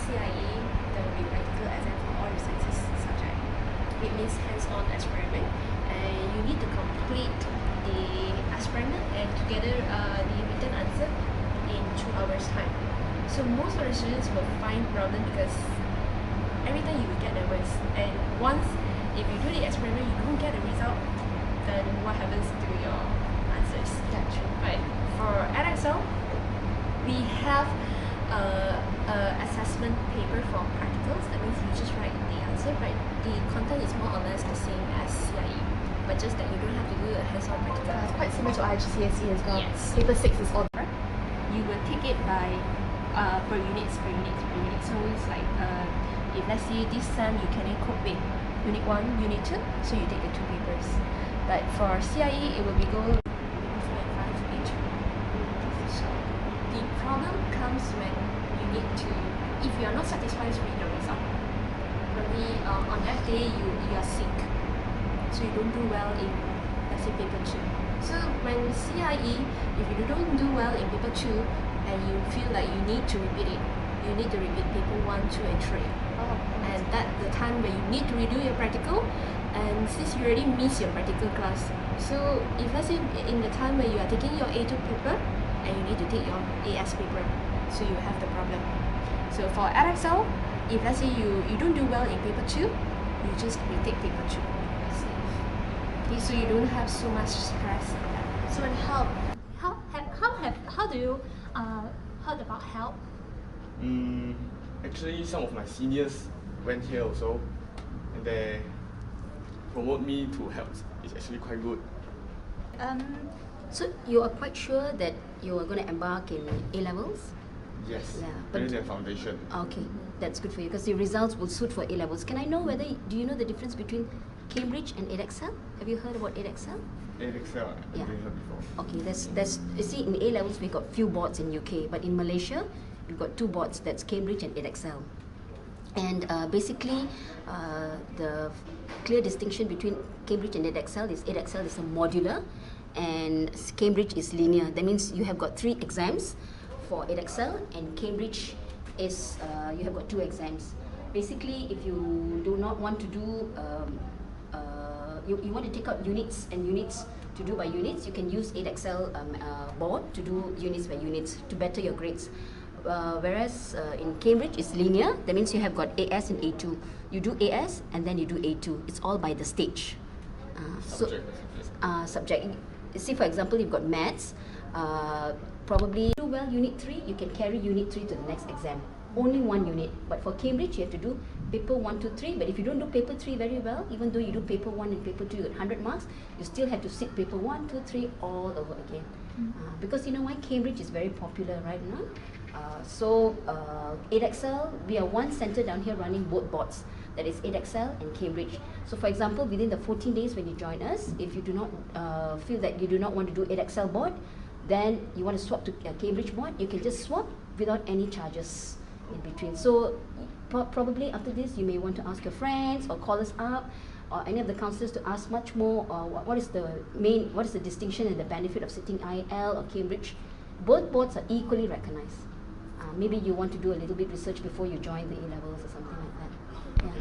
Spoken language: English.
CIE, there will be practical exam for all your sciences subject. It means hands-on experiment, and you need to complete the experiment and together the written answer in 2 hours time. So most of the students will find problem because every time you will get nervous, and once if you do the experiment you don't get the result, then what happens to your answers? That's true. Right. For EdXL, we have assessment paper for practicals. That means you just write the answer, right? The content is more or less the same as CIE, but just that you don't have to do a hands-on practical. It's quite similar to IGCSE as well. Yes. Paper 6 is all right. You will take it by per units. So it's like if let's say this time you can cope with Unit 1, Unit 2, so you take the 2 papers. But for CIE, it will be go 4 and 5 each. So the problem comes when you need to, if you are not satisfied with the result, probably on that day you are sick, so you don't do well in, let's say, paper 2. So when CIE, if you don't do well in paper 2 and you feel like you need to repeat it, you need to repeat paper 1, 2 and 3. And that's the time when you need to redo your practical, and since you already missed your practical class, so if let's say in the time when you are taking your A2 paper and you need to take your AS paper, so you have the problem. So for EdXL, if let's say you don't do well in paper 2, you just retake paper 2. Okay, so you don't have so much stress in that. So in help, how do you heard about help? Actually, some of my seniors went here also, and they promote me to help. It's actually quite good. So you are quite sure that you are going to embark in A-levels? Yes, Yeah, but the foundation. Okay, that's good for you because your results will suit for A-levels. Can I know whether, do you know the difference between Cambridge and EdXL? Have you heard about EdXL? EdXL, I Yeah. didn't heard before. Okay, that's you see, in A-levels we've got few boards in UK, but in Malaysia we've got 2 boards, that's Cambridge and EdXL. And basically, the clear distinction between Cambridge and EdXL is EdXL is a modular and Cambridge is linear. That means you have got 3 exams for EdXL, and Cambridge is, you have got 2 exams. Basically, if you do not want to do, you want to take out units and units to do by units, you can use EdXL board to do units by units to better your grades. Whereas in Cambridge it's linear, that means you have got AS and A2. You do AS and then you do A2. It's all by the stage. Subject. See, for example, you've got maths. Probably do well Unit 3, you can carry Unit 3 to the next exam. Only 1 unit. But for Cambridge, you have to do paper 1, 2, 3. But if you don't do paper 3 very well, even though you do paper 1 and paper 2, you get 100 marks, you still have to sit paper 1, 2, 3 all over again. Because you know why? Cambridge is very popular right now. So EdXL, we are one center down here running both boards, that is EdXL and Cambridge. So for example, within the 14 days when you join us, if you do not feel that you do not want to do EdXL board, then you want to swap to Cambridge board, you can just swap without any charges in between. So probably after this you may want to ask your friends or call us up or any of the counsellors to ask much more what is the distinction and the benefit of sitting IAL or Cambridge. Both boards are equally recognized. Maybe you want to do a little bit research before you join the A-levels or something like that. Yeah.